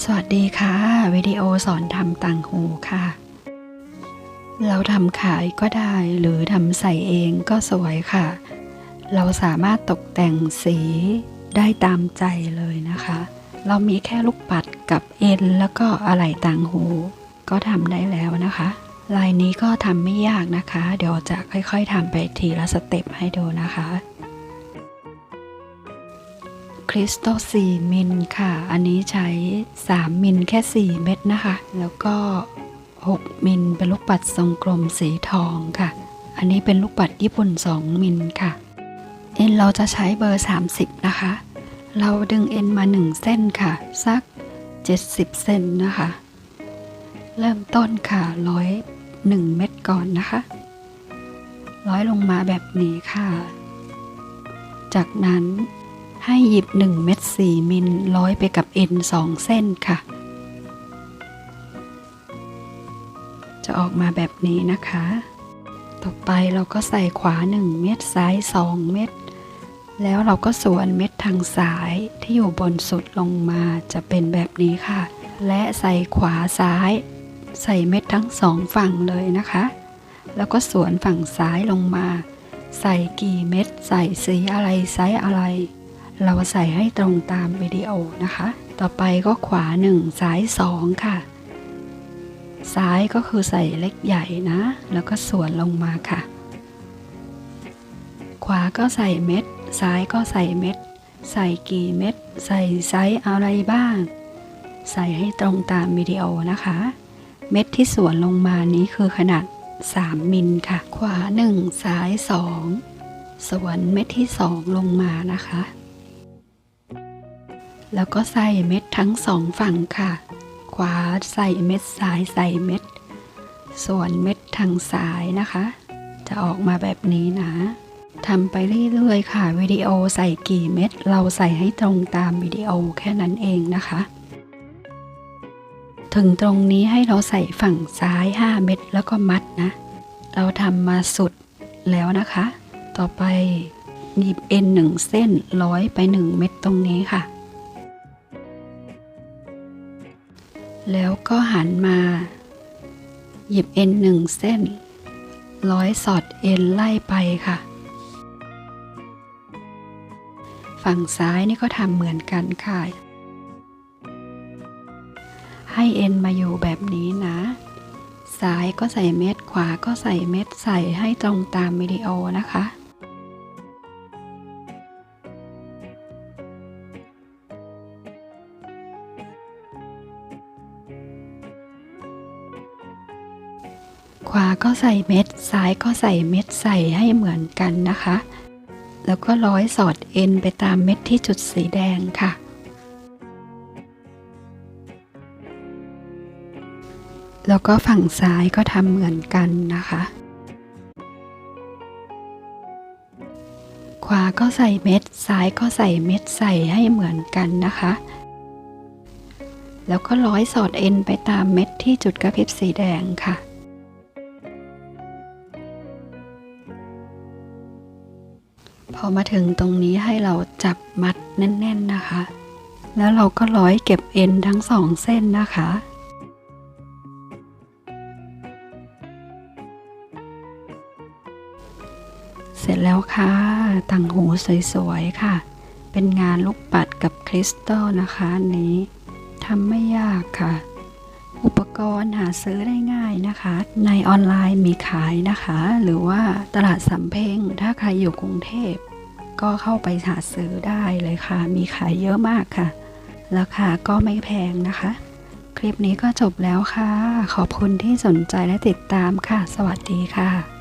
สวัสดีค่ะวิดีโอสอนทำต่างหูค่ะเราทำขายก็ได้หรือทำใส่เองก็สวยค่ะเราสามารถตกแต่งสีได้ตามใจเลยนะคะเรามีแค่ลูกปัดกับเอ็นแล้วก็อะไหล่ต่างหูก็ทำได้แล้วนะคะลายนี้ก็ทำไม่ยากนะคะเดี๋ยวจะค่อยๆทำไปทีละสเต็ปให้ดูนะคะคริสตัล4 มิลค่ะอันนี้ใช้3 มิลแค่4 เม็ดนะคะแล้วก็6 มิลเป็นลูกปัดทรงกลมสีทองค่ะอันนี้เป็นลูกปัดญี่ปุ่น2 มิลค่ะเอ็นเราจะใช้เบอร์30นะคะเราดึงเอ็นมา1เส้นค่ะสัก70เซนนะคะเริ่มต้นค่ะ101 เม็ดก่อนนะคะ100ลงมาแบบนี้ค่ะจากนั้นให้หยิบ1 เม็ด4 มิลร้อยไปกับเอ็น2เส้นค่ะจะออกมาแบบนี้นะคะต่อไปเราก็ใส่ขวา1 เม็ดซ้าย2 เม็ดแล้วเราก็สวนเม็ดทางซ้ายที่อยู่บนสุดลงมาจะเป็นแบบนี้ค่ะและใส่ขวาซ้ายใส่เม็ดทั้ง2ฝั่งเลยนะคะแล้วก็สวนฝั่งซ้ายลงมาใส่กี่เม็ดใส่สีอะไรไซส์อะไรเราใส่ให้ตรงตามวิดีโอนะคะต่อไปก็ขวา1ซ้าย2ค่ะซ้ายก็คือใส่เล็กใหญ่นะแล้วก็สวนลงมาค่ะขวาก็ใส่เม็ดซ้ายก็ใส่เม็ดใส่กี่เม็ดใส่ไซส์อะไรบ้างใส่ให้ตรงตามวิดีโอนะคะเม็ดที่สวนลงมานี้คือขนาด3 มิลค่ะขวา1ซ้าย2สวนเม็ดที่2ลงมานะคะแล้วก็ใส่เม็ดทั้ง2ฝั่งค่ะขวาใส่เม็ดซ้ายใส่เม็ดส่วนเม็ดทางซ้ายนะคะจะออกมาแบบนี้นะทำไปเรื่อยๆค่ะวิดีโอใส่กี่เม็ดเราใส่ให้ตรงตามวิดีโอแค่นั้นเองนะคะถึงตรงนี้ให้เราใส่ฝั่งซ้าย5 เม็ดแล้วก็มัดนะเราทำมาสุดแล้วนะคะต่อไปหยิบเอ็น1 เส้นร้อยไป1 เม็ดตรงนี้ค่ะแล้วก็หันมาหยิบเอ็น1 เส้นร้อยสอดเอ็นไล่ไปค่ะฝั่งซ้ายนี่ก็ทำเหมือนกันค่ะให้เอ็นมาอยู่แบบนี้นะซ้ายก็ใส่เม็ดขวาก็ใส่เม็ดใส่ให้ตรงตามวิดีโอนะคะขวาก็ใส่เม็ดซ้ายก็ใส่เม็ดใส่ให้เหมือนกันนะคะแล้วก็ร้อยสอดเอ็นไปตามเม็ดที่จุดสีแดงค่ะแล้วก็ฝั่งซ้ายก็ทำเหมือนกันนะคะขวาก็ใส่เม็ดซ้ายก็ใส่เม็ดใส่ให้เหมือนกันนะคะแล้วก็ร้อยสอดเอ็นไปตามเม็ดที่จุดกระพริบสีแดงค่ะพอมาถึงตรงนี้ให้เราจับมัดแน่นๆนะคะแล้วเราก็ร้อยเก็บเอ็นทั้ง2 เส้นนะคะเสร็จแล้วค่ะต่างหูสวยๆค่ะเป็นงานลูกปัดกับคริสตัลนะคะนี้ทำไม่ยากค่ะอุปกรณ์หาซื้อได้ง่ายนะคะในออนไลน์มีขายนะคะหรือว่าตลาดสำเพ็งถ้าใครอยู่กรุงเทพก็เข้าไปหาซื้อได้เลยค่ะมีขายเยอะมากค่ะราคาก็ไม่แพงนะคะคลิปนี้ก็จบแล้วค่ะขอบคุณที่สนใจและติดตามค่ะสวัสดีค่ะ